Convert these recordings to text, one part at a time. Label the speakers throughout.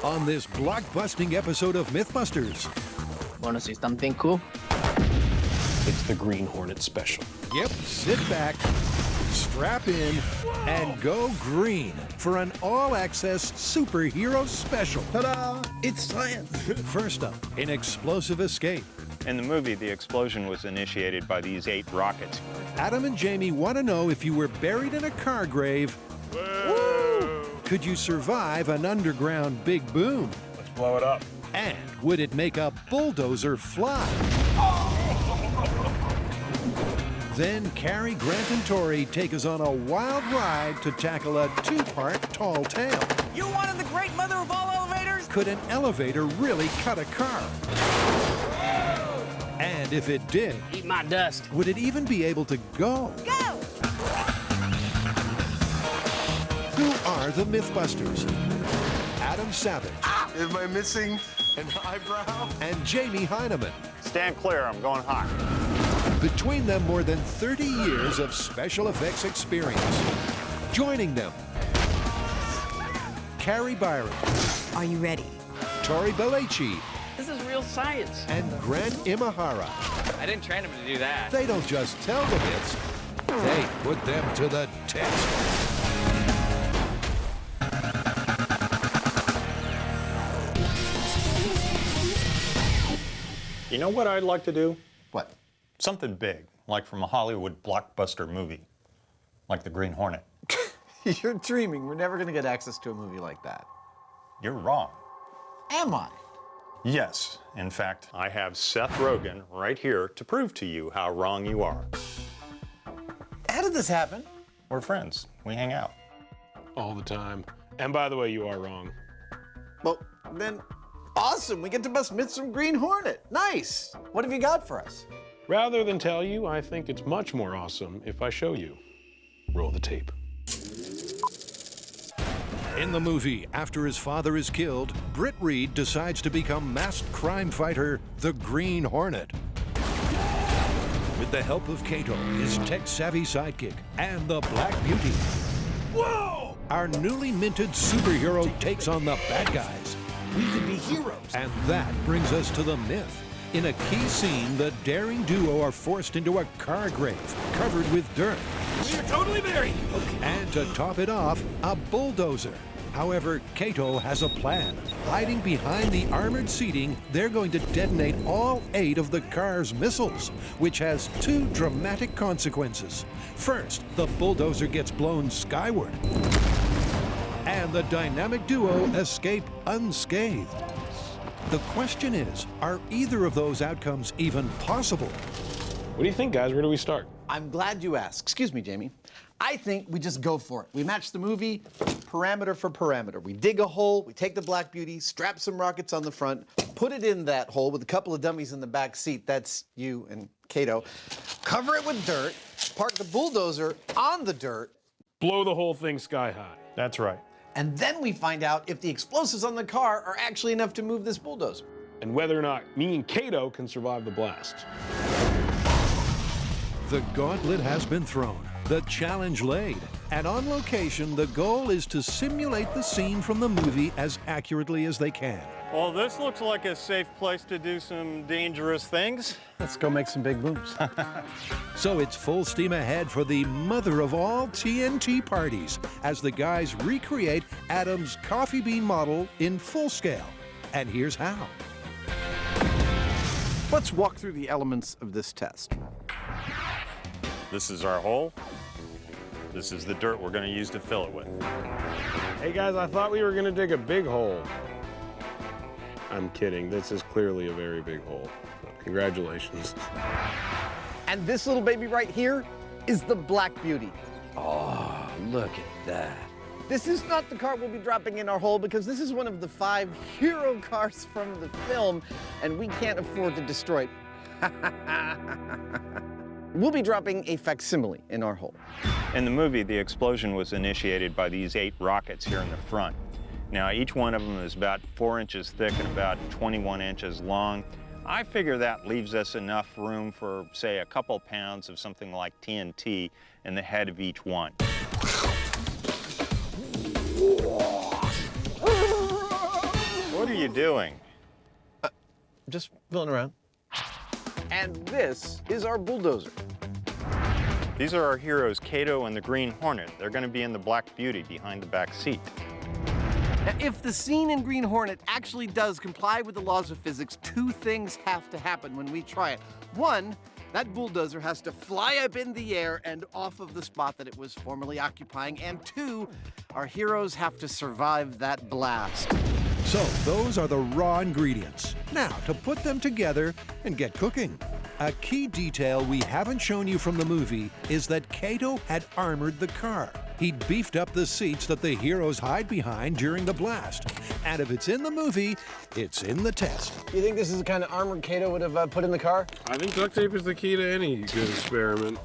Speaker 1: on this blockbusting episode of MythBusters.
Speaker 2: Want to see something cool?
Speaker 3: It's the Green Hornet special.
Speaker 1: Yep, sit back, strap in, and go green for an all-access superhero special.
Speaker 4: Ta-da! It's science!
Speaker 1: First up, an explosive escape.
Speaker 5: In the movie, the explosion was initiated by these 8 rockets.
Speaker 1: Adam and Jamie want to know if you were buried in a car grave, could you survive an underground big boom?
Speaker 3: Let's blow it up.
Speaker 1: And would it make a bulldozer fly? Then Carrie, Grant, and Tori take us on a wild ride to tackle a 2-part tall tale.
Speaker 6: You wanted the great mother of all elevators?
Speaker 1: Could an elevator really cut a car? And if it did,
Speaker 2: Eat my dust.
Speaker 1: would it even be able to go?
Speaker 6: Go!
Speaker 1: Who are the MythBusters? Adam Savage
Speaker 4: Am I missing an eyebrow?
Speaker 1: and Jamie Heineman.
Speaker 5: Stand clear, I'm going hot.
Speaker 1: Between them, more than 30 years of special effects experience. Joining them, Carrie Byron,
Speaker 7: Are you ready?
Speaker 1: Tori Belleci,
Speaker 2: This is real science.
Speaker 1: and Grant Imahara.
Speaker 2: I didn't train him to do that.
Speaker 1: They don't just tell the myths, they put them to the test.
Speaker 5: You know what I'd like to do?
Speaker 4: What?
Speaker 5: Something big, like from a Hollywood blockbuster movie, like the Green Hornet.
Speaker 4: You're dreaming. We're never going to get access to a movie like that.
Speaker 5: You're wrong.
Speaker 4: Am I?
Speaker 5: Yes, in fact, I have Seth Rogen right here to prove to you how wrong you are.
Speaker 4: How did this happen?
Speaker 5: We're friends, we hang out.
Speaker 3: All the time. And by the way, you are wrong.
Speaker 4: Well, then, awesome. We get to bust myths from Green Hornet. Nice. What have you got for us?
Speaker 3: Rather than tell you, I think it's much more awesome if I show you. Roll the tape.
Speaker 1: In the movie, after his father is killed, Britt Reed decides to become masked crime fighter, the Green Hornet. With the help of Kato, his tech-savvy sidekick, and the Black Beauty. Whoa! Our newly minted superhero takes on the bad guys.
Speaker 4: We could be heroes.
Speaker 1: And that brings us to the myth. In a key scene, the daring duo are forced into a car grave covered with dirt.
Speaker 3: We are totally buried!
Speaker 1: And to top it off, a bulldozer. However, Kato has a plan. Hiding behind the armored seating, they're going to detonate all 8 of the car's missiles, which has 2 dramatic consequences. First, the bulldozer gets blown skyward. And the dynamic duo escape unscathed. The question is, are either of those outcomes even possible?
Speaker 3: What do you think, guys? Where do we start?
Speaker 4: I'm glad you asked. Excuse me, Jamie. I think we just go for it. We match the movie parameter for parameter. We dig a hole, we take the Black Beauty, strap some rockets on the front, put it in that hole with a couple of dummies in the back seat. That's you and Kato. Cover it with dirt, park the bulldozer on the dirt,
Speaker 3: Blow the whole thing sky high.
Speaker 5: That's right.
Speaker 4: and then we find out if the explosives on the car are actually enough to move this bulldozer.
Speaker 3: And whether or not me and Kato can survive the blast.
Speaker 1: The gauntlet has been thrown, the challenge laid, and on location, the goal is to simulate the scene from the movie as accurately as they can.
Speaker 5: Well, this looks like a safe place to do some dangerous things.
Speaker 4: Let's go make some big booms.
Speaker 1: So it's full steam ahead for the mother of all TNT parties as the guys recreate Adam's coffee bean model in full scale. And here's how.
Speaker 4: Let's walk through the elements of this test.
Speaker 5: This is our hole. This is the dirt we're going to use to fill it with.
Speaker 3: Hey guys, I thought we were gonna dig a big hole. I'm kidding. This is clearly a very big hole. Congratulations.
Speaker 4: And this little baby right here is the Black Beauty.
Speaker 2: Oh, look at that.
Speaker 4: This is not the car we'll be dropping in our hole because this is one of the 5 hero cars from the film, and we can't afford to destroy it. We'll be dropping a facsimile in our hole.
Speaker 5: In the movie, the explosion was initiated by these 8 rockets here in the front. Now, each one of them is about 4 inches thick and about 21 inches long. I figure that leaves us enough room for, say, a couple pounds of something like TNT in the head of each one. you doing?
Speaker 4: Just filling around. And this is our bulldozer.
Speaker 5: These are our heroes, Kato and the Green Hornet. They're going to be in the Black Beauty behind the back seat.
Speaker 4: Now, if the scene in Green Hornet actually does comply with the laws of physics, two things have to happen when we try it. One, that bulldozer has to fly up in the air and off of the spot that it was formerly occupying. And two, our heroes have to survive that blast.
Speaker 1: So those are the raw ingredients. Now, to put them together and get cooking. A key detail we haven't shown you from the movie is that Kato had armored the car. He'd beefed up the seats that the heroes hide behind during the blast. And if it's in the movie, it's in the test.
Speaker 4: You think this is the kind of armor Kato would have put in the car?
Speaker 3: I think duct tape is the key to any good experiment.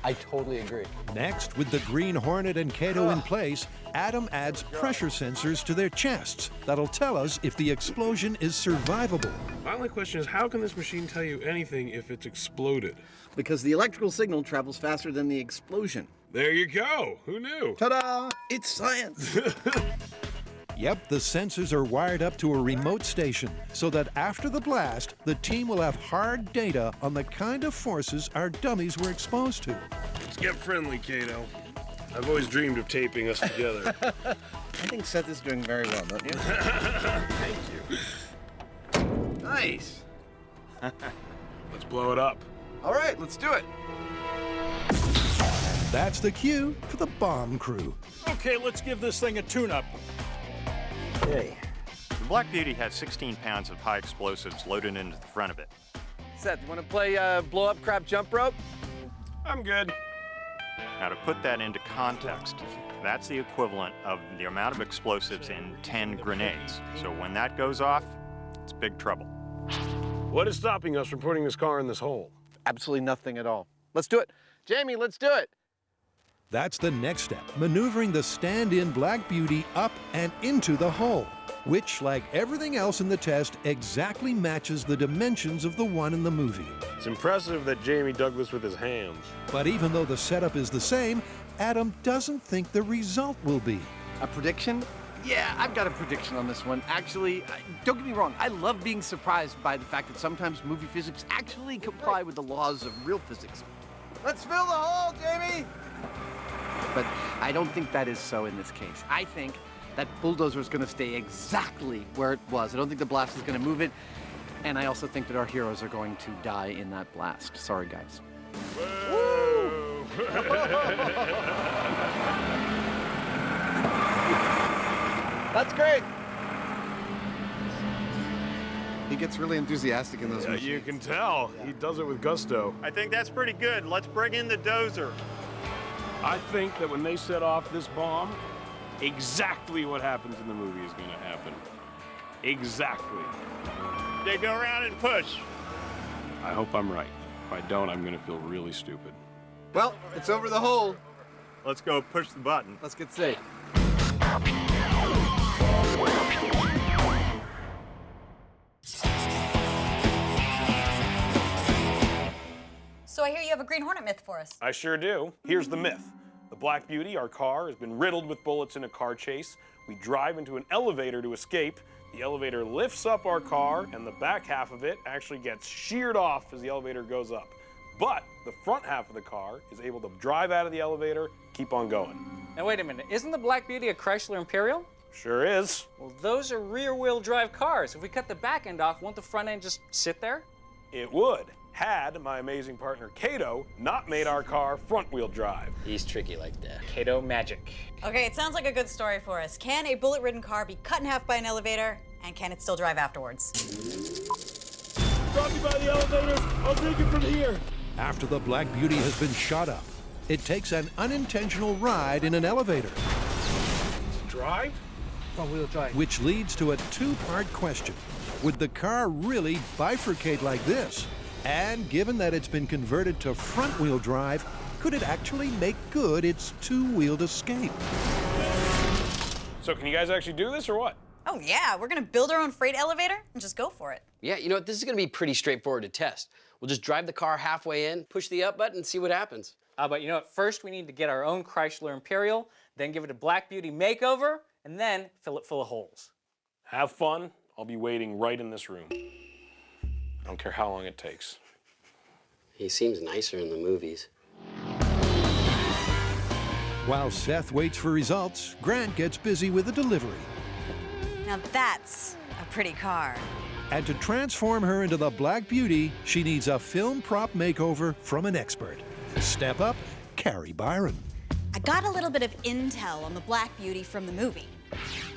Speaker 4: I totally agree.
Speaker 1: Next, with the Green Hornet and Kato in place, Adam adds pressure sensors to their chests that'll tell us if the explosion is survivable.
Speaker 3: My only question is, how can this machine tell you anything if it's exploded?
Speaker 4: Because the electrical signal travels faster than the explosion.
Speaker 3: There you go. Who knew?
Speaker 4: Ta-da! It's science.
Speaker 1: Yep, the sensors are wired up to a remote station so that after the blast, the team will have hard data on the kind of forces our dummies were exposed to.
Speaker 3: Let's get friendly, Kato. I've always dreamed of taping us together.
Speaker 4: I think Seth is doing very well, don't you?
Speaker 3: Thank you.
Speaker 4: Nice.
Speaker 3: Let's blow it up.
Speaker 4: All right, let's do it.
Speaker 1: That's the cue for the bomb crew.
Speaker 7: Okay, let's give this thing a tune-up.
Speaker 4: Okay.
Speaker 5: The Black Beauty has 16 pounds of high explosives loaded into the front of it.
Speaker 2: Seth, you want to play blow up crap jump rope?
Speaker 3: I'm good.
Speaker 5: Now, to put that into context, that's the equivalent of the amount of explosives in 10 grenades. So when that goes off, it's big trouble.
Speaker 3: What is stopping us from putting this car in this hole?
Speaker 4: Absolutely nothing at all. Let's do it. Jamie, let's do it.
Speaker 1: That's the next step, maneuvering the stand-in Black Beauty up and into the hole, which, like everything else in the test, exactly matches the dimensions of the one in the movie.
Speaker 3: It's impressive that Jamie dug this with his hands.
Speaker 1: But even though the setup is the same, Adam doesn't think the result will be.
Speaker 4: A prediction? Yeah, I've got a prediction on this one. Actually, don't get me wrong, I love being surprised by the fact that sometimes movie physics actually comply with the laws of real physics. Let's fill the hole, Jamie! But I don't think that is so in this case. I think that bulldozer is going to stay exactly where it was. I don't think the blast is going to move it. And I also think that our heroes are going to die in that blast. Sorry, guys. Woo! That's great. He gets really enthusiastic in those machines.
Speaker 3: You can tell. He does it with gusto.
Speaker 5: I think that's pretty good. Let's bring in the dozer.
Speaker 3: I think that when they set off this bomb, exactly what happens in the movie is going to happen. Exactly.
Speaker 5: They go around and push.
Speaker 3: I hope I'm right. If I don't, I'm going to feel really stupid.
Speaker 4: Well, it's over the hole.
Speaker 5: Let's go push the button.
Speaker 4: Let's get safe.
Speaker 8: So I hear you have a Green Hornet myth for us.
Speaker 3: I sure do. Here's the myth. The Black Beauty, our car, has been riddled with bullets in a car chase. We drive into an elevator to escape. The elevator lifts up our car, and the back half of it actually gets sheared off as the elevator goes up. But the front half of the car is able to drive out of the elevator, keep on going.
Speaker 2: Now wait a minute, isn't the Black Beauty a Chrysler Imperial?
Speaker 3: Sure is.
Speaker 2: Well, those are rear-wheel drive cars. If we cut the back end off, won't the front end just sit there?
Speaker 3: It would, had my amazing partner Kato not made our car front-wheel drive.
Speaker 2: He's tricky like that. Kato magic.
Speaker 8: Okay, it sounds like a good story for us. Can a bullet-ridden car be cut in half by an elevator, and can it still drive afterwards?
Speaker 3: Drop me by the elevator. I'll take it from here.
Speaker 1: After the Black Beauty has been shot up, it takes an unintentional ride in an elevator,
Speaker 3: Drive?
Speaker 2: Front-wheel drive.
Speaker 1: which leads to a two-part question. Would the car really bifurcate like this? And given that it's been converted to front-wheel drive, could it actually make good its two-wheeled escape?
Speaker 3: So can you guys actually do this or what?
Speaker 8: Oh yeah, we're gonna build our own freight elevator and just go for it.
Speaker 9: Yeah, you know what? This is gonna be pretty straightforward to test. We'll just drive the car halfway in, push the up button, and see what happens.
Speaker 2: But you know what? First, we need to get our own Chrysler Imperial, then give it a Black Beauty makeover, and then fill it full of holes.
Speaker 3: Have fun. I'll be waiting right in this room. I don't care how long it takes.
Speaker 9: He seems nicer in the movies.
Speaker 1: While Seth waits for results, Grant gets busy with a delivery.
Speaker 8: Now that's a pretty car.
Speaker 1: And to transform her into the Black Beauty, she needs a film prop makeover from an expert. Step up, Carrie Byron.
Speaker 8: I got a little bit of intel on the Black Beauty from the movie.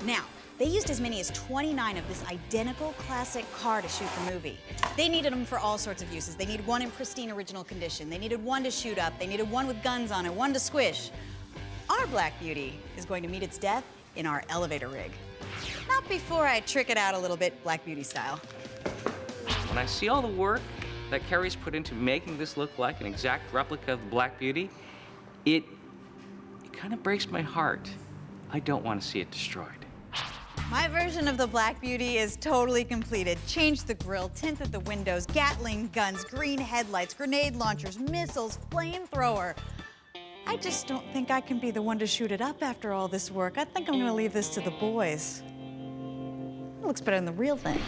Speaker 8: Now, they used as many as 29 of this identical classic car to shoot the movie. They needed them for all sorts of uses. They needed one in pristine original condition. They needed one to shoot up. They needed one with guns on it, one to squish. Our Black Beauty is going to meet its death in our elevator rig. Not before I trick it out a little bit Black Beauty style.
Speaker 2: When I see all the work that Carrie's put into making this look like an exact replica of the Black Beauty, it kind of breaks my heart. I don't want to see it destroyed.
Speaker 8: My version of the Black Beauty is totally completed. Changed the grille, tinted the windows, Gatling guns, green headlights, grenade launchers, missiles, flamethrower. I just don't think I can be the one to shoot it up after all this work. I think I'm gonna leave this to the boys. It looks better than the real thing.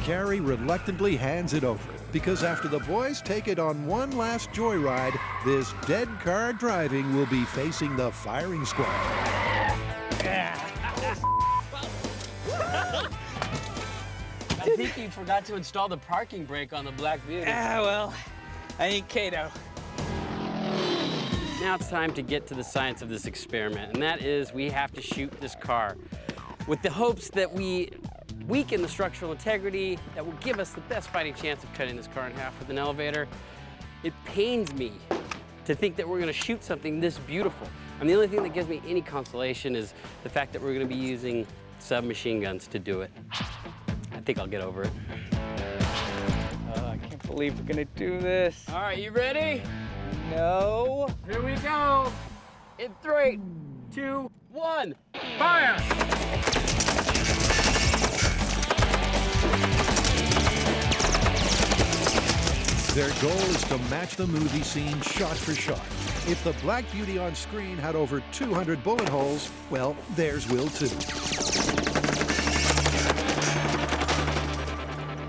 Speaker 1: Carrie reluctantly hands it over because after the boys take it on one last joyride, this dead car driving will be facing the firing squad.
Speaker 9: I think you forgot to install the parking brake on the Black Beauty.
Speaker 2: Well, I ain't Kato.
Speaker 9: Now it's time to get to the science of this experiment, and that is we have to shoot this car with the hopes that we weaken the structural integrity that will give us the best fighting chance of cutting this car in half with an elevator. It pains me to think that we're gonna shoot something this beautiful. And the only thing that gives me any consolation is the fact that we're gonna be using submachine guns to do it. I think I'll get over it.
Speaker 2: I can't believe we're gonna do this.
Speaker 9: All right, you ready?
Speaker 2: No.
Speaker 9: Here we go. In 3, 2, 1, fire!
Speaker 1: Their goal is to match the movie scene shot for shot. If the Black Beauty on screen had over 200 bullet holes, well, theirs will too.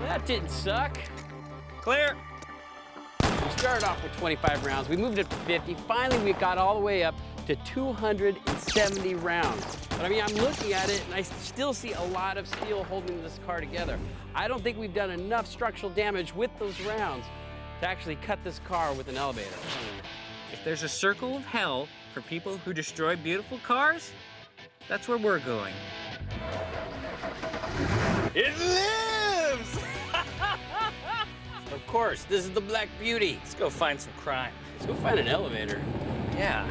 Speaker 9: That didn't suck.
Speaker 2: Clear.
Speaker 9: We started off with 25 rounds. We moved it to 50. Finally, we got all the way up to 270 rounds. But I mean, I'm looking at it and I still see a lot of steel holding this car together. I don't think we've done enough structural damage with those rounds to actually cut this car with an elevator.
Speaker 2: If there's a circle of hell for people who destroy beautiful cars, that's where we're going.
Speaker 3: It lives!
Speaker 9: Of course, this is the Black Beauty.
Speaker 2: Let's go find some crime.
Speaker 9: Let's go find an elevator.
Speaker 2: Yeah.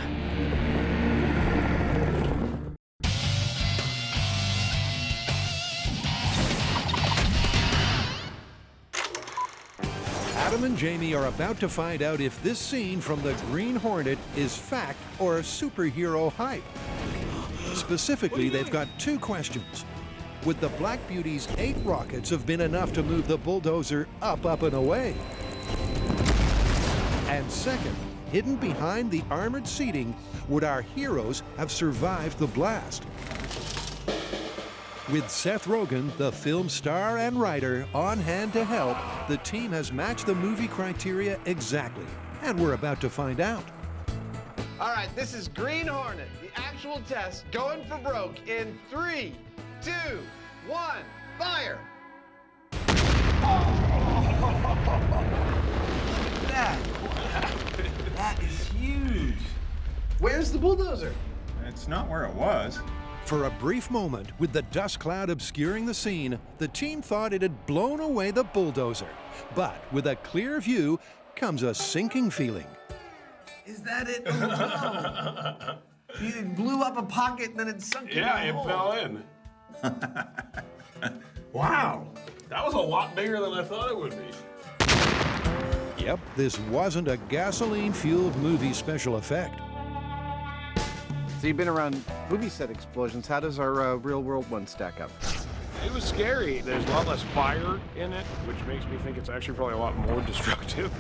Speaker 1: Adam and Jamie are about to find out if this scene from the Green Hornet is fact or superhero hype. Specifically, they've got two questions. Would the Black Beauty's 8 rockets have been enough to move the bulldozer up, and away? And second, hidden behind the armored seating, would our heroes have survived the blast? With Seth Rogen, the film star and writer, on hand to help, the team has matched the movie criteria exactly. And we're about to find out.
Speaker 4: All right, this is Green Hornet, the actual test, going for broke in 3, 2, 1, fire!
Speaker 6: That is huge.
Speaker 4: Where's the bulldozer?
Speaker 5: It's not where it was.
Speaker 1: For a brief moment, with the dust cloud obscuring the scene, the team thought it had blown away the bulldozer. But with a clear view comes a sinking feeling.
Speaker 6: Is that it? Oh, no. It blew up a pocket and then it sunk in
Speaker 3: Yeah,
Speaker 6: a
Speaker 3: it
Speaker 6: hole.
Speaker 3: fell in. Wow, that was a lot bigger than I thought it would be.
Speaker 1: Yep, this wasn't a gasoline-fueled movie special effect.
Speaker 4: So you've been around movie set explosions. How does our real-world one stack up?
Speaker 3: It was scary. There's a lot less fire in it, which makes me think it's actually probably a lot more destructive.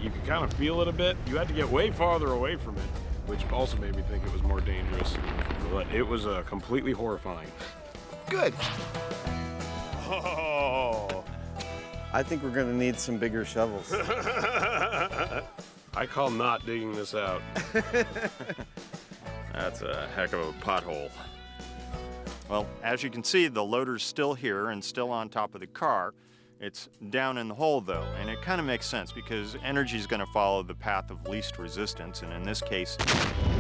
Speaker 3: You could kind of feel it a bit. You had to get way farther away from it, which also made me think it was more dangerous. But it was completely horrifying.
Speaker 4: Good.
Speaker 3: Oh.
Speaker 4: I think we're gonna need some bigger shovels.
Speaker 3: I call not digging this out.
Speaker 5: That's a heck of a pothole. Well, as you can see, the loader's still here and still on top of the car. It's down in the hole though, and it kind of makes sense because energy is going to follow the path of least resistance, and in this case,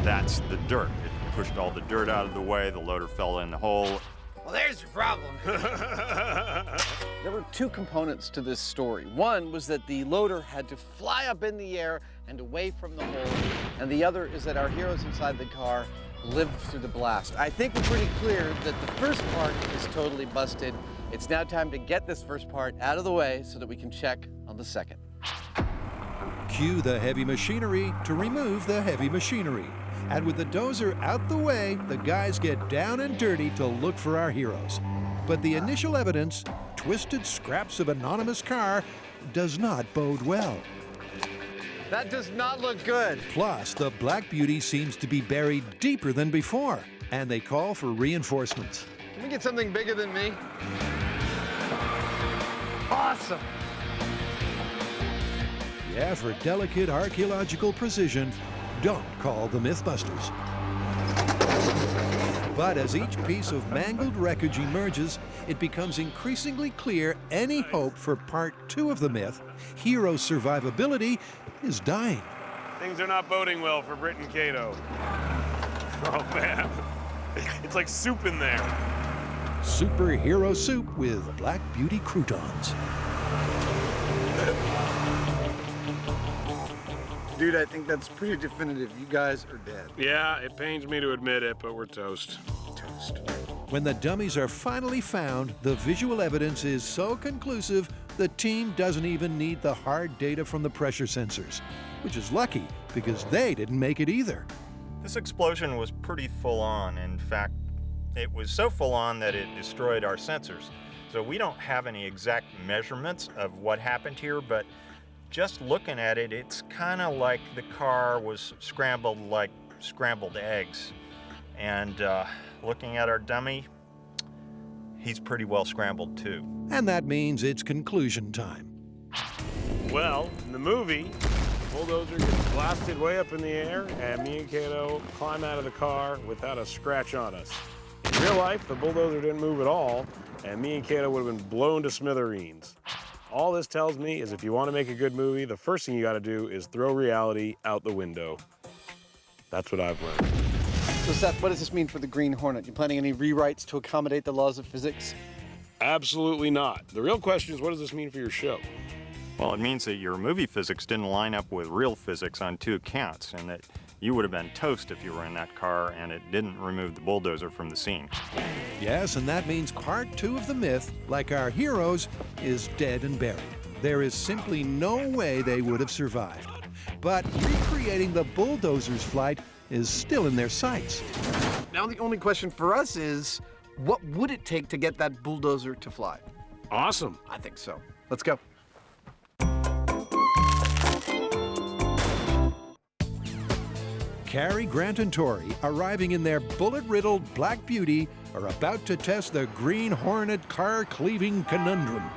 Speaker 5: that's the dirt. It pushed all the dirt out of the way, the loader fell in the hole.
Speaker 6: Well, there's your problem.
Speaker 4: There were two components to this story. One was that the loader had to fly up in the air and away from the hole, and the other is that our heroes inside the car lived through the blast. I think we're pretty clear that the first part is totally busted. It's now time to get this first part out of the way so that we can check on the second.
Speaker 1: Cue the heavy machinery to remove the heavy machinery. And with the dozer out the way, the guys get down and dirty to look for our heroes. But the initial evidence, twisted scraps of anonymous car, does not bode well.
Speaker 4: That does not look good.
Speaker 1: Plus, the Black Beauty seems to be buried deeper than before, and they call for reinforcements.
Speaker 4: Can we get something bigger than me? Awesome.
Speaker 1: Yeah, for delicate archaeological precision, don't call the MythBusters. But as each piece of mangled wreckage emerges, it becomes increasingly clear any hope for part 2 of the myth, hero survivability, is dying.
Speaker 3: Things are not boding well for Britt and Cato. Oh man, it's like soup in there.
Speaker 1: Superhero soup with Black Beauty croutons.
Speaker 6: Dude, I think that's pretty definitive. You guys are dead.
Speaker 3: Yeah, it pains me to admit it, but we're toast.
Speaker 6: Toast.
Speaker 1: When the dummies are finally found, the visual evidence is so conclusive, the team doesn't even need the hard data from the pressure sensors, which is lucky because they didn't make it either.
Speaker 5: This explosion was pretty full on. In fact, it was so full on that it destroyed our sensors. So we don't have any exact measurements of what happened here, but just looking at it, it's kind of like the car was scrambled like scrambled eggs. And looking at our dummy, he's pretty well scrambled too.
Speaker 1: And that means it's conclusion time.
Speaker 3: Well, in the movie, bulldozer gets blasted way up in the air, and me and Cato climb out of the car without a scratch on us. In real life, the bulldozer didn't move at all, and me and Cato would have been blown to smithereens. All this tells me is if you want to make a good movie, the first thing you got to do is throw reality out the window. That's what I've learned.
Speaker 4: So Seth, what does this mean for the Green Hornet? You planning any rewrites to accommodate the laws of physics?
Speaker 3: Absolutely not. The real question is, what does this mean for your show?
Speaker 5: Well, it means that your movie physics didn't line up with real physics on 2 counts, and that you would have been toast if you were in that car and it didn't remove the bulldozer from the scene.
Speaker 1: Yes, and that means part 2 of the myth, like our heroes, is dead and buried. There is simply no way they would have survived. But recreating the bulldozer's flight is still in their sights.
Speaker 6: Now the only question for us is, what would it take to get that bulldozer to fly?
Speaker 3: Awesome.
Speaker 6: I think so. Let's go.
Speaker 1: Cary, Grant, and Tori, arriving in their bullet-riddled Black Beauty, are about to test the Green Hornet car cleaving conundrum.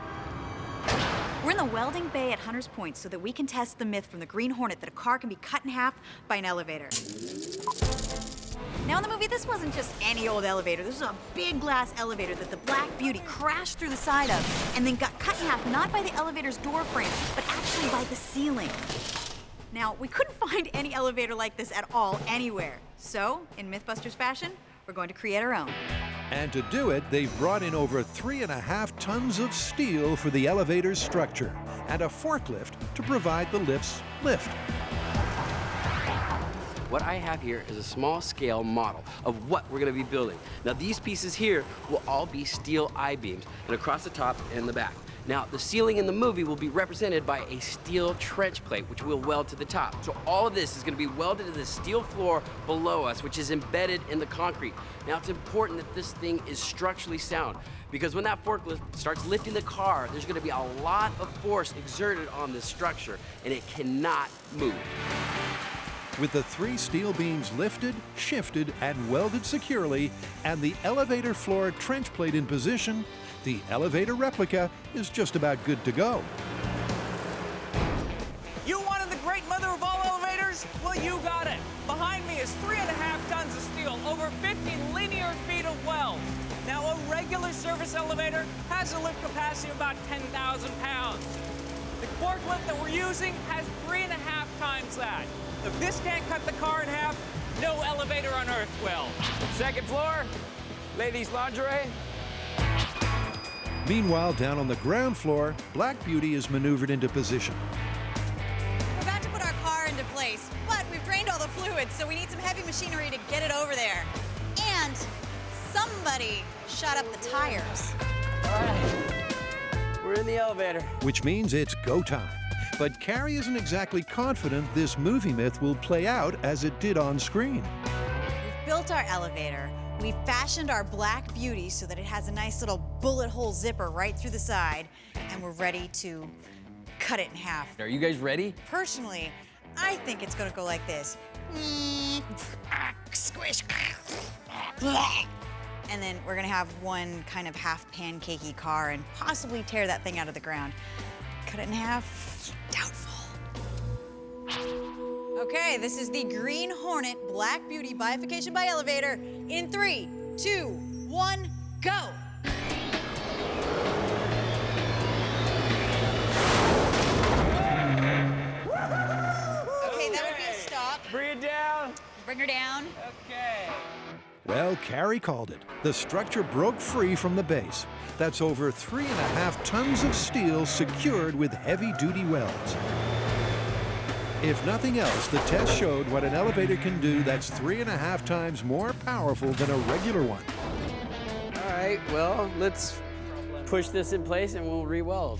Speaker 8: We're in the welding bay at Hunter's Point so that we can test the myth from the Green Hornet that a car can be cut in half by an elevator. Now in the movie, this wasn't just any old elevator. This was a big glass elevator that the Black Beauty crashed through the side of and then got cut in half not by the elevator's door frame, but actually by the ceiling. Now, we couldn't find any elevator like this at all anywhere. So, in MythBusters fashion, we're going to create our own.
Speaker 1: And to do it, they've brought in over 3.5 tons of steel for the elevator's structure and a forklift to provide the lift's lift.
Speaker 9: What I have here is a small-scale model of what we're going to be building. Now, these pieces here will all be steel I-beams, and across the top and the back. Now, the ceiling in the movie will be represented by a steel trench plate, which we'll weld to the top. So all of this is going to be welded to the steel floor below us, which is embedded in the concrete. Now, it's important that this thing is structurally sound, because when that forklift starts lifting the car, there's going to be a lot of force exerted on this structure, and it cannot move.
Speaker 1: With the 3 steel beams lifted, shifted, and welded securely, and the elevator floor trench plate in position, The elevator replica is just about good to go.
Speaker 10: You wanted the great mother of all elevators? Well, you got it. Behind me is 3.5 tons of steel, over 50 linear feet of weld. Now, a regular service elevator has a lift capacity of about 10,000 pounds. The forklift that we're using has 3.5 times that. If this can't cut the car in half, no elevator on Earth will. Second floor, ladies' lingerie.
Speaker 1: Meanwhile, down on the ground floor, Black Beauty is maneuvered into position.
Speaker 8: We're about to put our car into place, but we've drained all the fluids, so we need some heavy machinery to get it over there. And somebody shot up the tires.
Speaker 9: All right, we're in the elevator.
Speaker 1: Which means it's go time. But Carrie isn't exactly confident this movie myth will play out as it did on screen.
Speaker 8: We've built our elevator. We've fashioned our Black Beauty so that it has a nice little bullet hole zipper right through the side, and we're ready to cut it in half.
Speaker 9: Are you guys ready?
Speaker 8: Personally, I think it's gonna go like this. Squish. And then we're gonna have one kind of half pancakey car and possibly tear that thing out of the ground. Cut it in half, doubtful. Okay, this is the Green Hornet Black Beauty bifurcation by elevator. In 3, 2, 1, go. Okay, that would be a stop.
Speaker 10: Bring it down.
Speaker 8: Bring her down.
Speaker 10: Okay.
Speaker 1: Well, Carrie called it. The structure broke free from the base. That's over 3.5 tons of steel secured with heavy-duty welds. If nothing else, the test showed what an elevator can do that's 3.5 times more powerful than a regular one.
Speaker 9: All right, well, let's push this in place and we'll re-weld.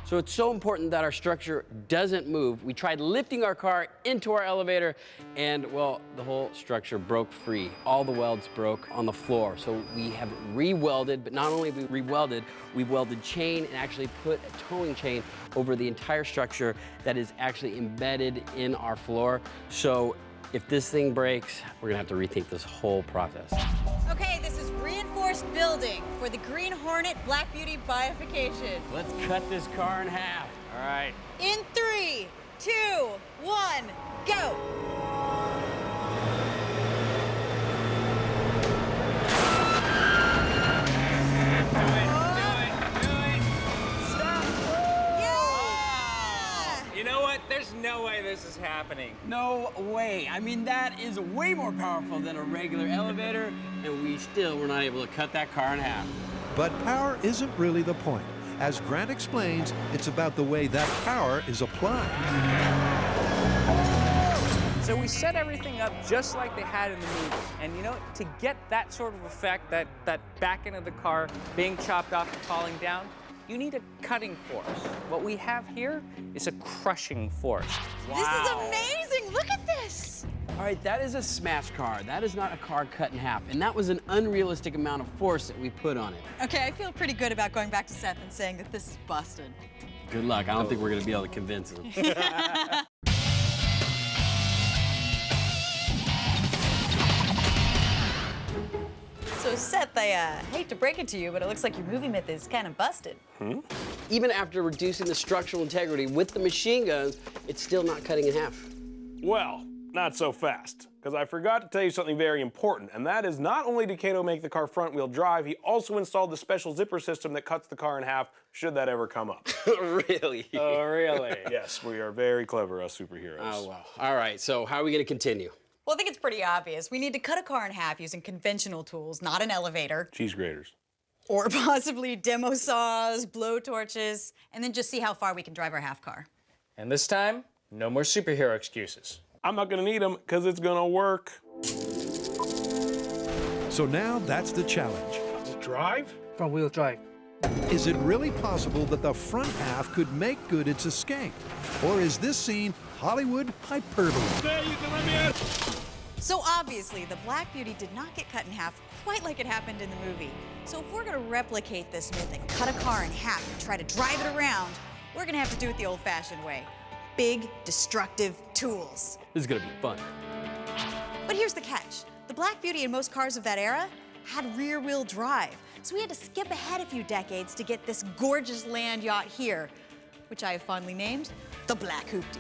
Speaker 9: So it's so important that our structure doesn't move. We tried lifting our car into our elevator and, well, the whole structure broke free. All the welds broke on the floor. So we have re-welded, but not only have we re-welded, we've welded chain and actually put a towing chain over the entire structure that is actually embedded in our floor. So if this thing breaks, we're gonna have to rethink this whole process.
Speaker 8: Okay, this is reinforced building for the Green Hornet Black Beauty bifurcation.
Speaker 9: Let's cut this car in half.
Speaker 10: All right.
Speaker 8: In 3, 2, 1, go.
Speaker 10: There's no way this is happening.
Speaker 9: No way. I mean, that is way more powerful than a regular elevator, and we still were not able to cut that car in half.
Speaker 1: But power isn't really the point. As Grant explains, it's about the way that power is applied.
Speaker 10: So we set everything up just like they had in the movie. And you know, to get that sort of effect, that back end of the car being chopped off and falling down, you need a cutting force. What we have here is a crushing force. Wow.
Speaker 8: This is amazing. Look at this.
Speaker 9: All right, that is a smash car. That is not a car cut in half. And that was an unrealistic amount of force that we put on it.
Speaker 8: Okay, I feel pretty good about going back to Seth and saying that this is busted.
Speaker 9: Good luck. I don't think we're going to be able to convince him.
Speaker 8: So Seth, I hate to break it to you, but it looks like your movie myth is kind of busted.
Speaker 9: Even after reducing the structural integrity with the machine guns, it's still not cutting in half.
Speaker 3: Well, not so fast, because I forgot to tell you something very important, and that is not only did Cato make the car front-wheel drive, he also installed the special zipper system that cuts the car in half, should that ever come up.
Speaker 9: Really?
Speaker 10: Oh, really?
Speaker 3: Yes, we are very clever, us superheroes.
Speaker 9: Oh, wow. All right, so how are we going to continue?
Speaker 8: Well, I think it's pretty obvious. We need to cut a car in half using conventional tools, not an elevator.
Speaker 3: Cheese graters.
Speaker 8: Or possibly demo saws, blow torches, and then just see how far we can drive our half car.
Speaker 10: And this time, no more superhero excuses.
Speaker 3: I'm not gonna need them, because it's gonna work.
Speaker 1: So now that's the challenge.
Speaker 7: Drive?
Speaker 6: Front-wheel drive.
Speaker 1: Is it really possible that the front half could make good its escape? Or is this scene Hollywood hyperbole?
Speaker 7: There, you can let me in.
Speaker 8: So obviously, the Black Beauty did not get cut in half quite like it happened in the movie. So if we're gonna replicate this myth and cut a car in half and try to drive it around, we're gonna have to do it the old-fashioned way. Big, destructive tools.
Speaker 9: This is going to be fun.
Speaker 8: But here's the catch. The Black Beauty and most cars of that era had rear-wheel drive. So we had to skip ahead a few decades to get this gorgeous land yacht here, which I have fondly named the Black Hoopty.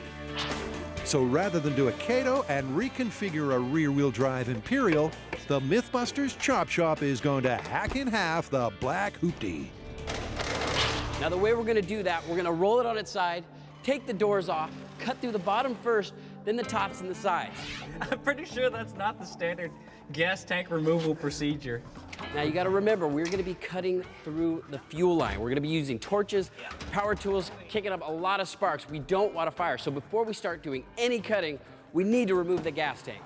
Speaker 1: So rather than do a Kato and reconfigure a rear-wheel drive Imperial, the MythBusters Chop Shop is going to hack in half the Black Hoopty.
Speaker 9: Now the way we're gonna do that, we're gonna roll it on its side, take the doors off, cut through the bottom first, then the tops and the sides.
Speaker 10: I'm pretty sure that's not the standard gas tank removal procedure.
Speaker 9: Now you gotta remember, we're gonna be cutting through the fuel line. We're gonna be using torches, power tools, kicking up a lot of sparks. We don't want to fire. So before we start doing any cutting, we need to remove the gas tank.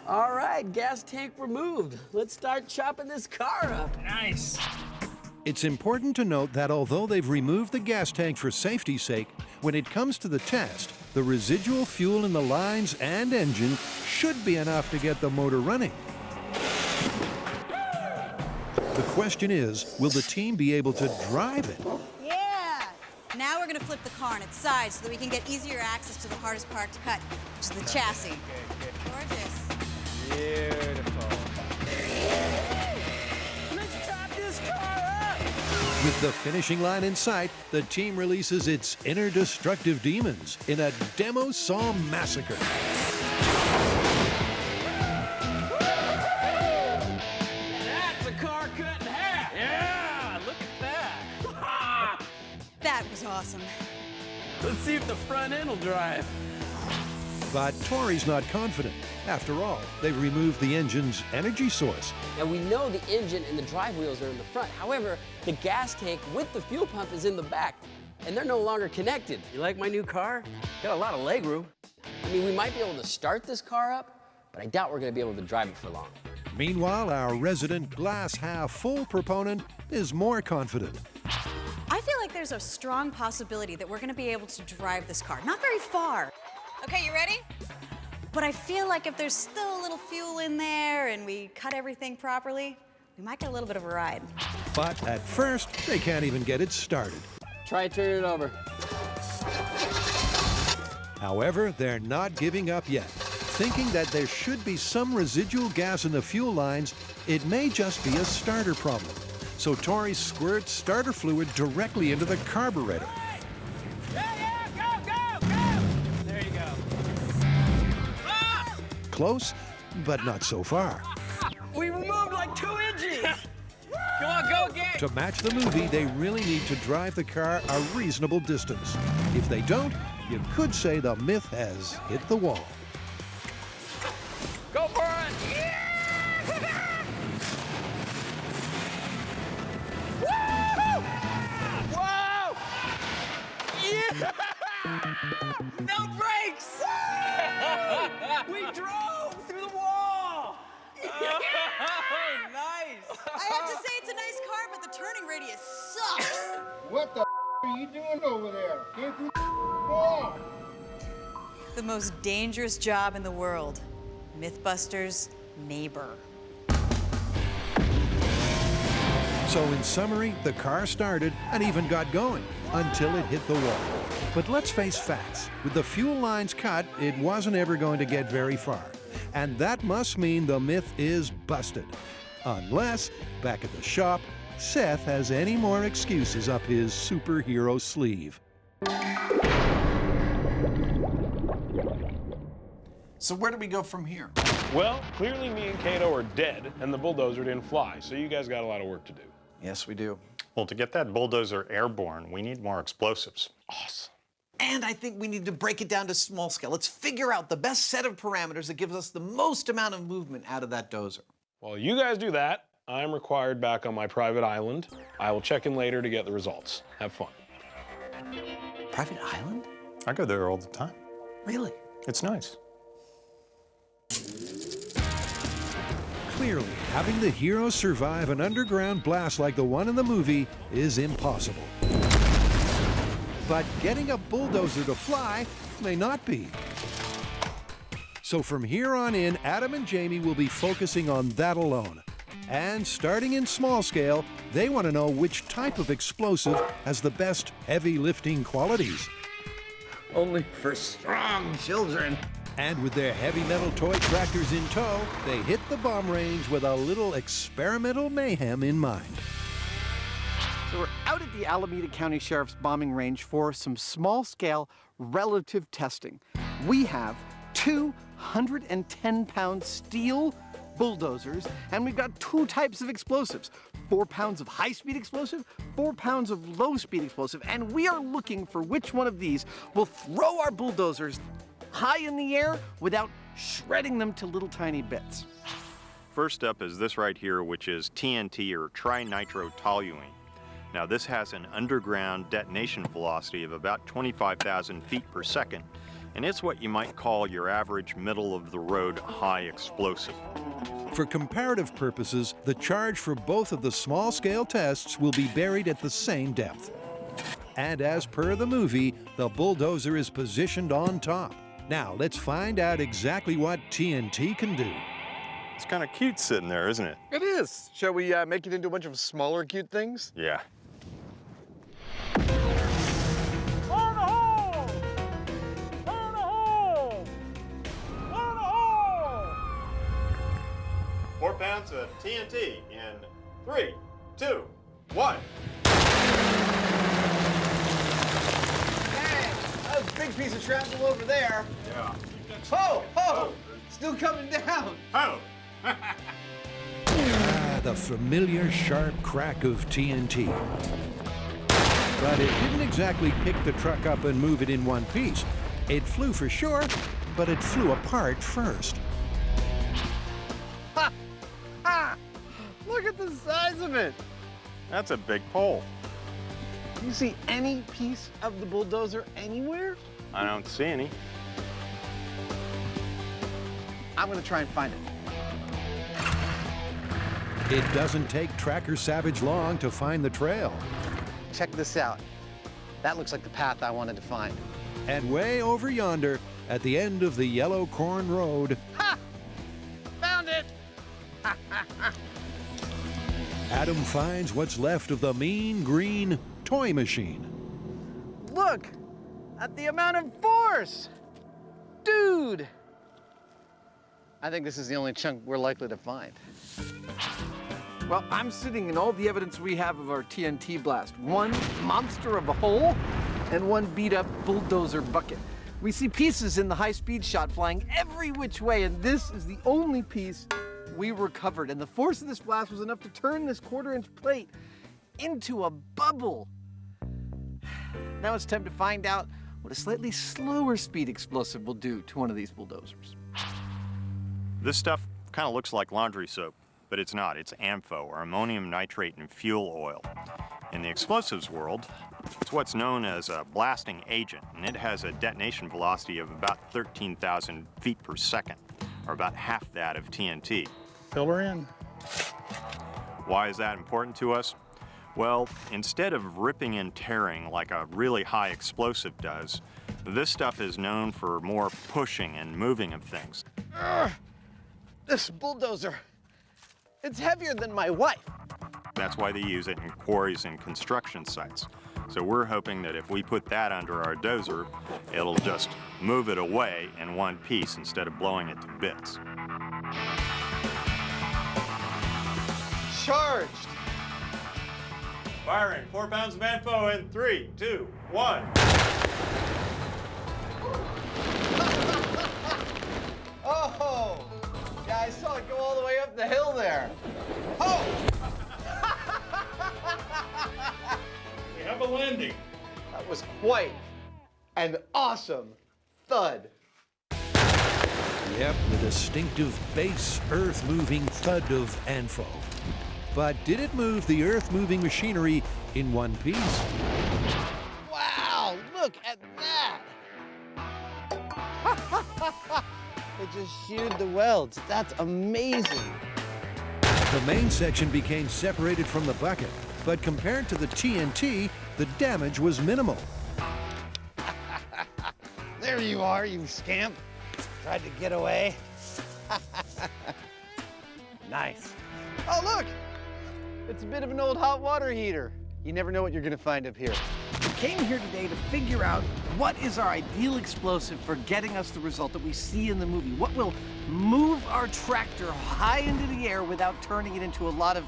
Speaker 9: All right, gas tank removed. Let's start chopping this car up.
Speaker 10: Nice.
Speaker 1: It's important to note that although they've removed the gas tank for safety's sake, when it comes to the test, the residual fuel in the lines and engine should be enough to get the motor running. The question is, will the team be able to drive it?
Speaker 8: Yeah! Now we're gonna flip the car on its side so that we can get easier access to the hardest part to cut, which is the chassis. Gorgeous.
Speaker 10: Beautiful.
Speaker 9: Let's chop this car up!
Speaker 1: With the finishing line in sight, the team releases its inner destructive demons in a demo saw massacre.
Speaker 9: That's a car cut in half!
Speaker 10: Yeah, look at that.
Speaker 8: That was awesome.
Speaker 9: Let's see if the front end will drive.
Speaker 1: But Tori's not confident. After all, they've removed the engine's energy source.
Speaker 9: Now we know the engine and the drive wheels are in the front. However, the gas tank with the fuel pump is in the back, and they're no longer connected. You like my new car? Got a lot of leg room. I mean, we might be able to start this car up, but I doubt we're gonna be able to drive it for long.
Speaker 1: Meanwhile, our resident glass-half-full proponent is more confident.
Speaker 8: I feel like there's a strong possibility that we're gonna be able to drive this car. Not very far. Okay, you ready? But I feel like if there's still a little fuel in there and we cut everything properly, we might get a little bit of a ride.
Speaker 1: But at first, they can't even get it started.
Speaker 9: Try turning it over.
Speaker 1: However, they're not giving up yet. Thinking that there should be some residual gas in the fuel lines, it may just be a starter problem. So Tori squirts starter fluid directly into the carburetor.
Speaker 10: There you go.
Speaker 1: Close, but not so far.
Speaker 9: We removed like 2 inches!
Speaker 10: Come on, go again.
Speaker 1: To match the movie, they really need to drive the car a reasonable distance. If they don't, you could say the myth has hit the wall.
Speaker 10: Go for it. Whoa! Yeah! No brakes! We drove through the wall! Oh, nice!
Speaker 8: I have to say it's a nice car, but the turning radius sucks.
Speaker 11: What the are you doing over there? Get through the wall.
Speaker 8: The most dangerous job in the world. MythBusters' neighbor.
Speaker 1: So in summary, the car started and even got going until it hit the wall. But let's face facts. With the fuel lines cut, it wasn't ever going to get very far. And that must mean the myth is busted. Unless, back at the shop, Seth has any more excuses up his superhero sleeve.
Speaker 4: So where do we go from here?
Speaker 3: Well, clearly me and Kato are dead, and the bulldozer didn't fly, so you guys got a lot of work to do.
Speaker 4: Yes, we do.
Speaker 5: Well, to get that bulldozer airborne, we need more explosives.
Speaker 4: Awesome. And I think we need to break it down to small scale. Let's figure out the best set of parameters that gives us the most amount of movement out of that dozer.
Speaker 3: While you guys do that, I'm required back on my private island. I will check in later to get the results. Have fun.
Speaker 4: Private island?
Speaker 5: I go there all the time.
Speaker 4: Really?
Speaker 5: It's nice.
Speaker 1: Clearly, having the heroes survive an underground blast like the one in the movie is impossible. But getting a bulldozer to fly may not be. So from here on in, Adam and Jamie will be focusing on that alone. And starting in small scale, they want to know which type of explosive has the best heavy lifting qualities.
Speaker 6: Only for strong children.
Speaker 1: And with their heavy metal toy tractors in tow, they hit the bomb range with a little experimental mayhem in mind.
Speaker 4: So we're out at the Alameda County Sheriff's bombing range for some small-scale relative testing. We have 210-pound steel bulldozers, and we've got two types of explosives. 4 pounds of high-speed explosive, 4 pounds of low-speed explosive, and we are looking for which one of these will throw our bulldozers high in the air without shredding them to little tiny bits.
Speaker 5: First up is this right here, which is TNT, or trinitrotoluene. Now this has an underground detonation velocity of about 25,000 feet per second, and it's what you might call your average middle-of-the-road high explosive.
Speaker 1: For comparative purposes, the charge for both of the small-scale tests will be buried at the same depth. And as per the movie, the bulldozer is positioned on top. Now, let's find out exactly what TNT can do.
Speaker 5: It's kind of cute sitting there, isn't it?
Speaker 12: It is. Shall we make it into a bunch of smaller cute things?
Speaker 5: Yeah.
Speaker 7: Burn a hole! Burn a hole! Burn a hole!
Speaker 5: 4 pounds of TNT in 3, 2, 1.
Speaker 6: Hey, that was a big piece of shrapnel over there.
Speaker 5: Yeah.
Speaker 6: Oh, oh, still coming down.
Speaker 5: Oh!
Speaker 1: The familiar sharp crack of TNT. But it didn't exactly pick the truck up and move it in one piece. It flew for sure, but it flew apart first.
Speaker 12: Ha! Ha! Look at the size of it.
Speaker 5: That's a big pole.
Speaker 12: Do you see any piece of the bulldozer anywhere?
Speaker 5: I don't see any.
Speaker 4: I'm gonna try and find it.
Speaker 1: It doesn't take Tracker Savage long to find the trail.
Speaker 4: Check this out. That looks like the path I wanted to find.
Speaker 1: And way over yonder, at the end of the Yellow Corn Road,
Speaker 12: Ha! Found it!
Speaker 1: Adam finds what's left of the mean green toy machine.
Speaker 12: Look at the amount of force! Dude!
Speaker 4: I think this is the only chunk we're likely to find.
Speaker 12: Well, I'm sitting in all the evidence we have of our TNT blast. One monster of a hole and one beat-up bulldozer bucket. We see pieces in the high-speed shot flying every which way, and this is the only piece we recovered. And the force of this blast was enough to turn this quarter-inch plate into a bubble. Now it's time to find out what a slightly slower speed explosive will do to one of these bulldozers.
Speaker 5: This stuff kind of looks like laundry soap, but it's not. It's AMFO, or ammonium nitrate and fuel oil. In the explosives world, it's what's known as a blasting agent, and it has a detonation velocity of about 13,000 feet per second, or about half that of TNT.
Speaker 7: Fill her in.
Speaker 5: Why is that important to us? Well, instead of ripping and tearing like a really high explosive does, this stuff is known for more pushing and moving of things.
Speaker 12: This bulldozer, it's heavier than my wife.
Speaker 5: That's why they use it in quarries and construction sites. So we're hoping that if we put that under our dozer, it'll just move it away in one piece instead of blowing it to bits.
Speaker 12: Charged.
Speaker 5: Firing 4 pounds of AMFO in 3, 2, 1.
Speaker 12: Oh! Yeah, I saw it go all the way up the hill there. Oh!
Speaker 7: We have a landing.
Speaker 12: That was quite an awesome thud.
Speaker 1: Yep, the distinctive bass earth-moving thud of ANFO. But did it move the earth-moving machinery in one piece?
Speaker 12: Wow, look at that. It just sheared the welds. That's amazing.
Speaker 1: The main section became separated from the bucket, but compared to the TNT, the damage was minimal.
Speaker 12: There you are, you scamp. Tried to get away. Nice. Oh, look! It's a bit of an old hot water heater. You never know what you're gonna find up here. We came here today to figure out what is our ideal explosive for getting us the result that we see in the movie. What will move our tractor high into the air without turning it into a lot of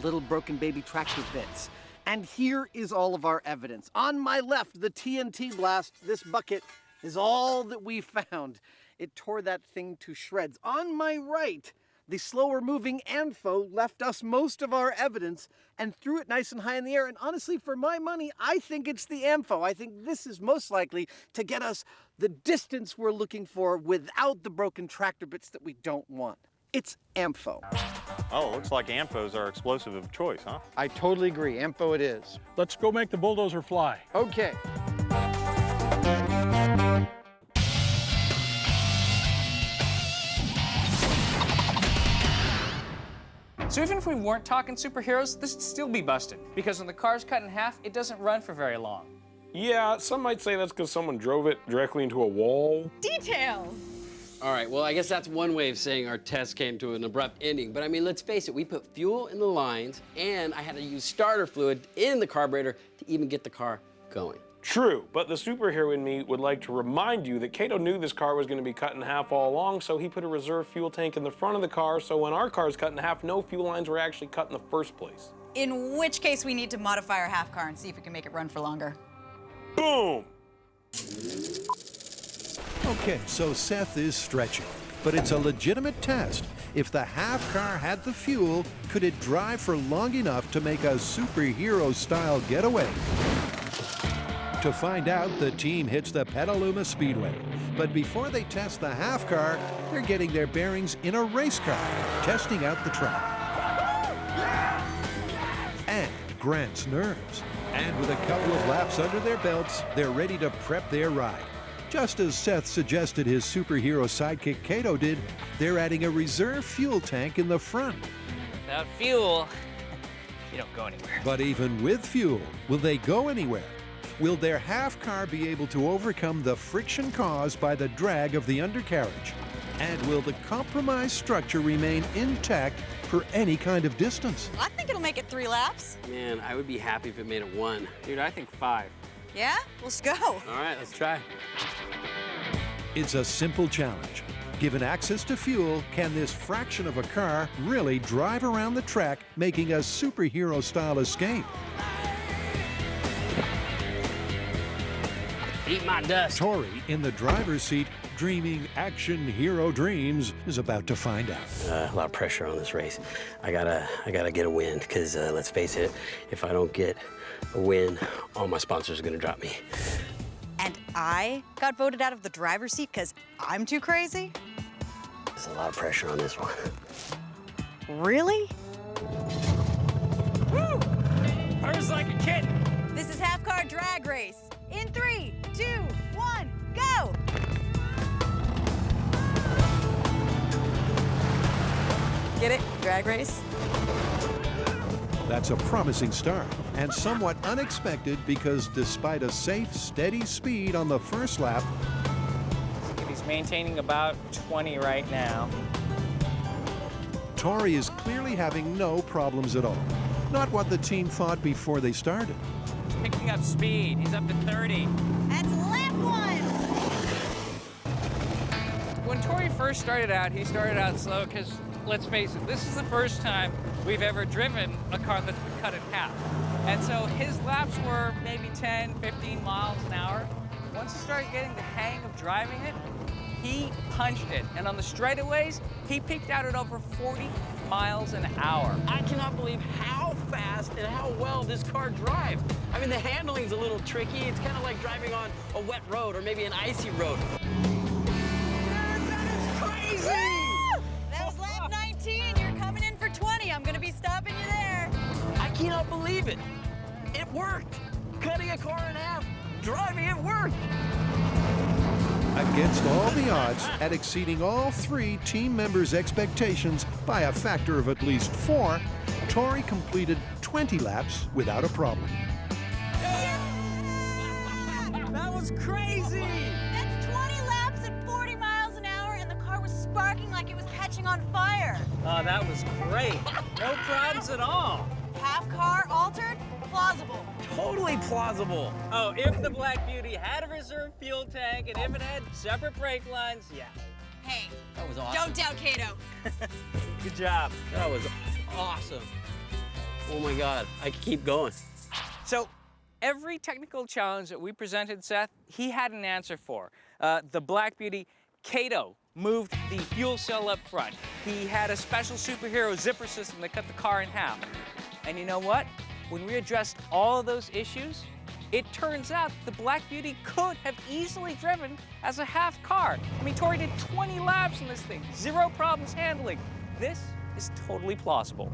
Speaker 12: little broken baby tractor bits. And here is all of our evidence. On my left, the TNT blast. This bucket is all that we found. It tore that thing to shreds. On my right, the slower moving AMFO left us most of our evidence and threw it nice and high in the air. And honestly, for my money, I think it's the AMFO. I think this is most likely to get us the distance we're looking for without the broken tractor bits that we don't want. It's AMFO.
Speaker 5: Oh, looks like AMFO's our explosive of choice, huh?
Speaker 12: I totally agree. AMFO it is.
Speaker 7: Let's go make the bulldozer fly.
Speaker 12: Okay.
Speaker 10: So even if we weren't talking superheroes, this would still be busted. Because when the car's cut in half, it doesn't run for very long.
Speaker 3: Yeah, some might say that's because someone drove it directly into a wall.
Speaker 8: Details!
Speaker 9: All right, well, I guess that's one way of saying our test came to an abrupt ending. But I mean, let's face it, we put fuel in the lines, and I had to use starter fluid in the carburetor to even get the car going.
Speaker 3: True, but the superhero in me would like to remind you that Kato knew this car was going to be cut in half all along, so he put a reserve fuel tank in the front of the car, so when our car is cut in half, no fuel lines were actually cut in the first place.
Speaker 8: In which case, we need to modify our half car and see if we can make it run for longer.
Speaker 3: Boom!
Speaker 1: Okay, so Seth is stretching, but it's a legitimate test. If the half car had the fuel, could it drive for long enough to make a superhero-style getaway? To find out, the team hits the Petaluma Speedway. But before they test the half car, they're getting their bearings in a race car, testing out the track. And Grant's nerves. And with a couple of laps under their belts, they're ready to prep their ride. Just as Seth suggested his superhero sidekick Kato did, they're adding a reserve fuel tank in the front.
Speaker 10: Without fuel, you don't go anywhere.
Speaker 1: But even with fuel, will they go anywhere? Will their half car be able to overcome the friction caused by the drag of the undercarriage? And will the compromised structure remain intact for any kind of distance?
Speaker 8: I think it'll make it 3 laps.
Speaker 9: Man, I would be happy if it made it 1.
Speaker 10: Dude, I think 5.
Speaker 8: Yeah? Let's go.
Speaker 9: All right, let's try.
Speaker 1: It's a simple challenge. Given access to fuel, can this fraction of a car really drive around the track, making a superhero-style escape?
Speaker 9: Eat my dust.
Speaker 1: Tori, in the driver's seat, dreaming action hero dreams, is about to find out.
Speaker 9: A lot of pressure on this race. I gotta get a win, because let's face it, if I don't get a win, all my sponsors are gonna drop me.
Speaker 8: And I got voted out of the driver's seat because I'm too crazy?
Speaker 9: There's a lot of pressure on this one.
Speaker 8: Really?
Speaker 10: Woo! Purrs like a kitten.
Speaker 8: This is half car drag race. In 3, 2, 1, go! Get it? Drag race?
Speaker 1: That's a promising start, and somewhat unexpected because despite a safe, steady speed on the first lap,
Speaker 10: He's maintaining about 20 right now.
Speaker 1: Tori is clearly having no problems at all. Not what the team thought before they started.
Speaker 10: Picking up speed. He's up to 30.
Speaker 8: That's lap 1!
Speaker 10: When Tori first started out, he started out slow because, let's face it, this is the first time we've ever driven a car that's been cut in half. And so his laps were maybe 10, 15 miles an hour. Once he started getting the hang of driving it, he punched it. And on the straightaways, he peaked out at over 40 miles an hour.
Speaker 9: I cannot believe how fast and how well this car drives. I mean, the handling's a little tricky. It's kind of like driving on a wet road or maybe an icy road.
Speaker 10: That is crazy!
Speaker 8: Woo! That was lap 19. You're coming in for 20. I'm going to be stopping you there.
Speaker 9: I cannot believe it. It worked. Cutting a car in half, driving it worked.
Speaker 1: Against all the odds, at exceeding all 3 team members' expectations by a factor of at least 4, Tori completed 20 laps without a problem.
Speaker 10: That was crazy!
Speaker 8: That's 20 laps at 40 miles an hour, and the car was sparking like it was catching on fire.
Speaker 10: Oh, that was great. No problems at all.
Speaker 8: Half car altered? Plausible.
Speaker 10: Totally plausible. Oh, if the Black Beauty had a reserve fuel tank and if it had separate brake lines, yeah.
Speaker 8: Hey,
Speaker 9: That was awesome.
Speaker 8: don't doubt Kato.
Speaker 10: Good job.
Speaker 9: That was awesome. Oh my God, I could keep going.
Speaker 10: So every technical challenge that we presented Seth, he had an answer for. The Black Beauty, Kato, moved the fuel cell up front. He had a special superhero zipper system that cut the car in half. And you know what? When we addressed all of those issues, it turns out the Black Beauty could have easily driven as a half car. I mean, Tori did 20 laps in this thing, 0 problems handling. This is totally plausible.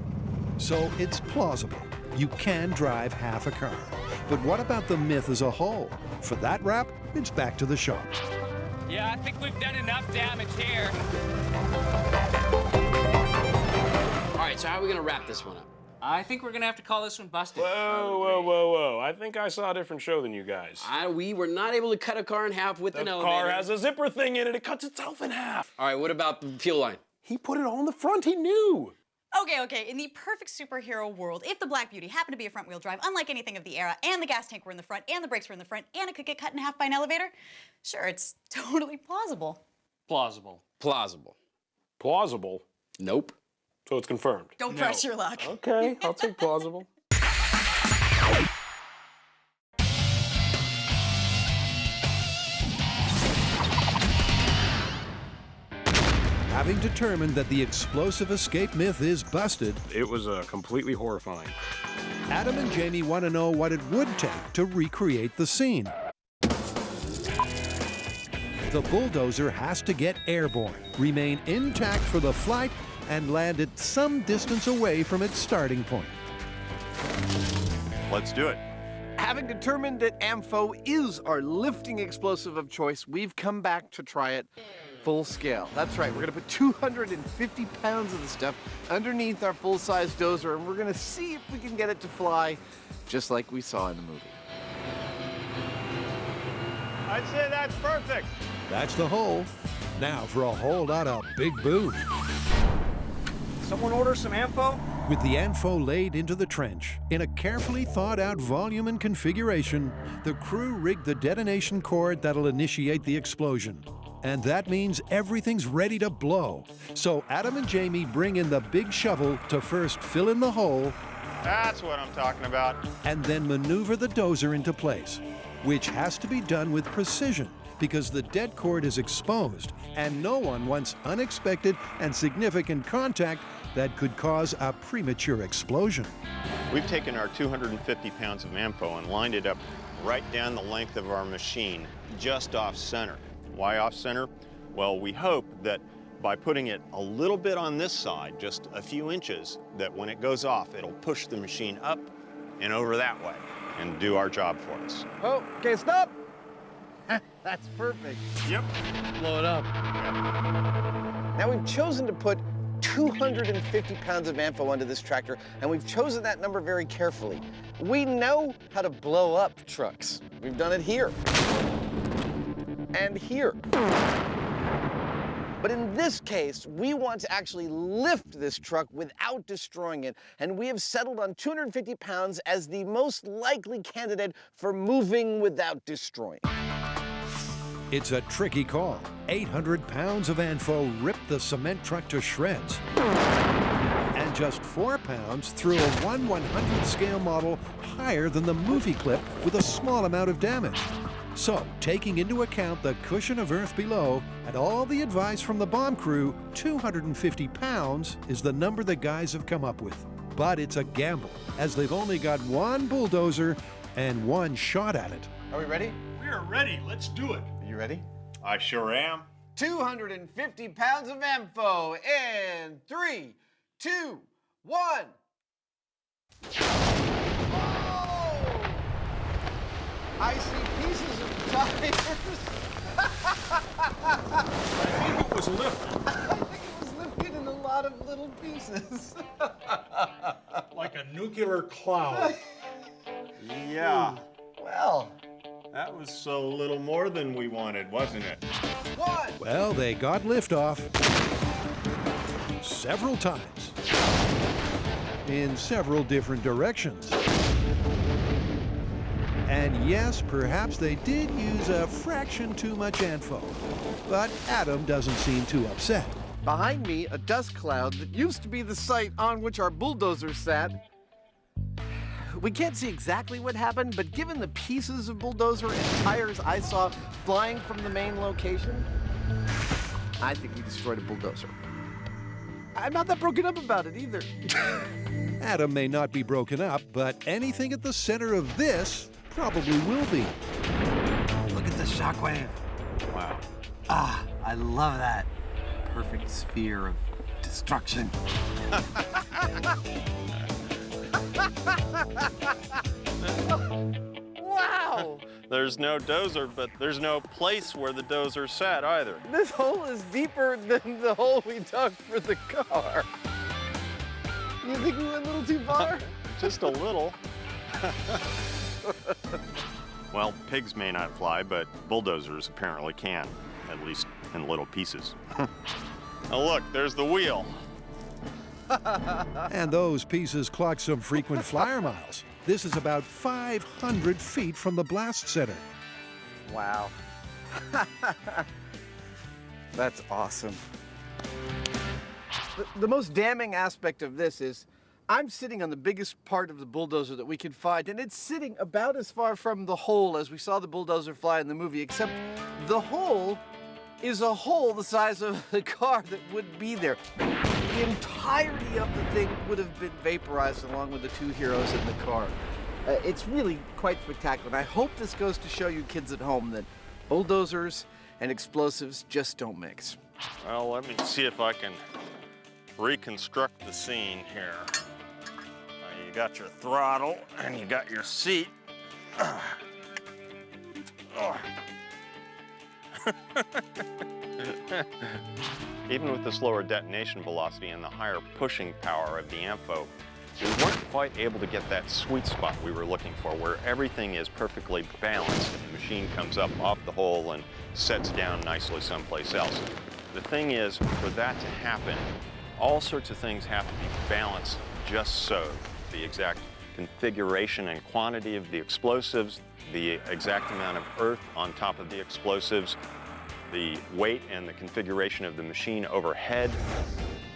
Speaker 1: So it's plausible. You can drive half a car. But what about the myth as a whole? For that wrap, it's back to the shop.
Speaker 10: Yeah, I think we've done enough damage here.
Speaker 9: All right, so how are we gonna wrap this one up?
Speaker 10: I think we're gonna have to call this one busted.
Speaker 3: Whoa, whoa, whoa, whoa. I think I saw a different show than you guys.
Speaker 9: We were not able to cut a car in half with an
Speaker 3: The
Speaker 9: elevator.
Speaker 3: car has a zipper thing in it. It cuts itself in half.
Speaker 9: All right, what about the fuel line?
Speaker 3: He put it all in the front. He knew.
Speaker 8: Okay, in the perfect superhero world, if the Black Beauty happened to be a front-wheel drive, unlike anything of the era, and the gas tank were in the front, and the brakes were in the front, and it could get cut in half by an elevator, sure, it's totally plausible.
Speaker 10: Plausible.
Speaker 9: Plausible.
Speaker 3: Plausible?
Speaker 9: Nope.
Speaker 3: So it's confirmed.
Speaker 8: Don't press your luck.
Speaker 3: Okay, I'll take plausible.
Speaker 1: Having determined that the explosive escape myth is busted,
Speaker 3: It was completely horrifying.
Speaker 1: Adam and Jamie want to know what it would take to recreate the scene. The bulldozer has to get airborne, remain intact for the flight, and land at some distance away from its starting point.
Speaker 5: Let's do it.
Speaker 12: Having determined that AMFO is our lifting explosive of choice, we've come back to try it full scale. That's right, we're gonna put 250 pounds of the stuff underneath our full-size dozer, and we're gonna see if we can get it to fly just like we saw in the movie.
Speaker 5: I'd say that's perfect.
Speaker 1: That's the hole. Now for a whole lot of big boom.
Speaker 10: Someone order some AMFO?
Speaker 1: With the ANFO laid into the trench, in a carefully thought out volume and configuration, the crew rigged the detonation cord that'll initiate the explosion. And that means everything's ready to blow. So Adam and Jamie bring in the big shovel to first fill in the hole
Speaker 5: That's what I'm talking about.
Speaker 1: and then maneuver the dozer into place, which has to be done with precision because the dead cord is exposed and no one wants unexpected and significant contact that could cause a premature explosion.
Speaker 5: We've taken our 250 pounds of AMFO and lined it up right down the length of our machine, just off center. Why off center? Well, we hope that by putting it a little bit on this side, just a few inches, that when it goes off, it'll push the machine up and over that way and do our job for us.
Speaker 12: Oh, okay, stop. That's perfect.
Speaker 5: Yep.
Speaker 9: Blow it up.
Speaker 4: Now we've chosen to put 250 pounds of AMFO onto this tractor, and we've chosen that number very carefully. We know how to blow up trucks. We've done it here. And here. But in this case, we want to actually lift this truck without destroying it, and we have settled on 250 pounds as the most likely candidate for moving without destroying.
Speaker 1: It's a tricky call. 800 pounds of ANFO ripped the cement truck to shreds. And just 4 pounds threw a 1/100th scale model higher than the movie clip with a small amount of damage. So, taking into account the cushion of earth below and all the advice from the bomb crew, 250 pounds is the number the guys have come up with. But it's a gamble, as they've only got one bulldozer and one shot at it.
Speaker 4: Are we ready?
Speaker 7: We are ready. Let's do it.
Speaker 4: Are you ready?
Speaker 5: I sure am.
Speaker 4: 250 pounds of AMFO in 3, 2, 1. Oh! I see pieces of tires.
Speaker 7: I think it was lifted.
Speaker 4: I think it was lifted in a lot of little pieces.
Speaker 7: Like a nuclear cloud.
Speaker 5: Yeah.
Speaker 4: Well,
Speaker 5: That was a little more than we wanted, wasn't it?
Speaker 4: 1.
Speaker 1: Well, they got liftoff several times in several different directions. And yes, perhaps they did use a fraction too much ANFO, but Adam doesn't seem too upset.
Speaker 12: Behind me, a dust cloud that used to be the site on which our bulldozer sat. we can't see exactly what happened, but given the pieces of bulldozer and tires I saw flying from the main location, I think we destroyed a bulldozer. I'm not that broken up about it either.
Speaker 1: Adam may not be broken up, but anything at the center of this probably will be.
Speaker 6: Look at the shockwave.
Speaker 5: Wow.
Speaker 6: Ah, I love that. Perfect sphere of destruction.
Speaker 12: Wow!
Speaker 5: There's no dozer, but there's no place where the dozer sat either.
Speaker 12: This hole is deeper than the hole we dug for the car. You think we went a little too far?
Speaker 5: Just a little. Well, pigs may not fly, but bulldozers apparently can, at least in little pieces. Oh, look, there's the wheel.
Speaker 1: And those pieces clock some frequent flyer miles. This is about 500 feet from the blast center.
Speaker 12: Wow. That's awesome. The most damning aspect of this is I'm sitting on the biggest part of the bulldozer that we could find, and it's sitting about as far from the hole as we saw the bulldozer fly in the movie, except the hole is a hole the size of the car that would be there. The entirety of the thing would have been vaporized along with the two heroes in the car. It's really quite spectacular, and I hope this goes to show you kids at home that bulldozers and explosives just don't mix.
Speaker 5: Well, let me see if I can reconstruct the scene here. You got your throttle and you got your seat. Even with the slower detonation velocity and the higher pushing power of the Ampho, we weren't quite able to get that sweet spot we were looking for, where everything is perfectly balanced and the machine comes up off the hole and sets down nicely someplace else. The thing is, for that to happen, all sorts of things have to be balanced just so. The exact configuration and quantity of the explosives, the exact amount of earth on top of the explosives, the weight and the configuration of the machine overhead,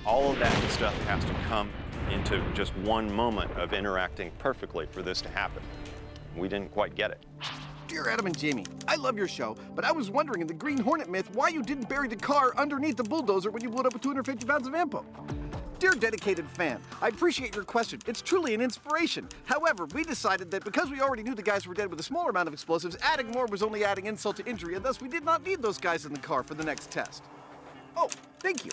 Speaker 5: all of that stuff has to come into just one moment of interacting perfectly for this to happen. We didn't quite get it.
Speaker 12: Dear Adam and Jamie, I love your show, but I was wondering in the Green Hornet myth why you didn't bury the car underneath the bulldozer when you blew it up with 250 pounds of ammo. Dear dedicated fan, I appreciate your question. It's truly an inspiration. However, we decided that because we already knew the guys were dead with a smaller amount of explosives, adding more was only adding insult to injury, and thus we did not need those guys in the car for the next test. Oh, thank you.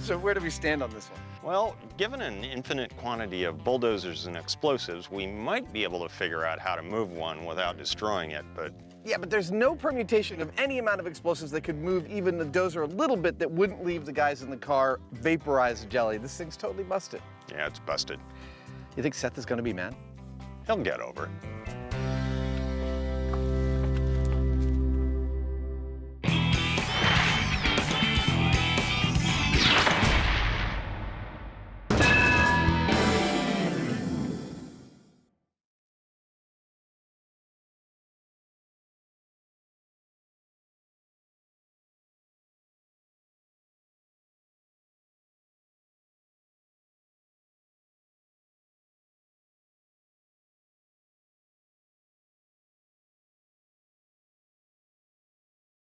Speaker 12: So where do we stand on this one?
Speaker 5: Well, given an infinite quantity of bulldozers and explosives, we might be able to figure out how to move one without destroying it, but...
Speaker 12: Yeah, but there's no permutation of any amount of explosives that could move even the dozer a little bit that wouldn't leave the guys in the car vaporized jelly. This thing's totally busted.
Speaker 5: Yeah, it's busted.
Speaker 12: You think Seth is gonna be mad?
Speaker 5: He'll get over it.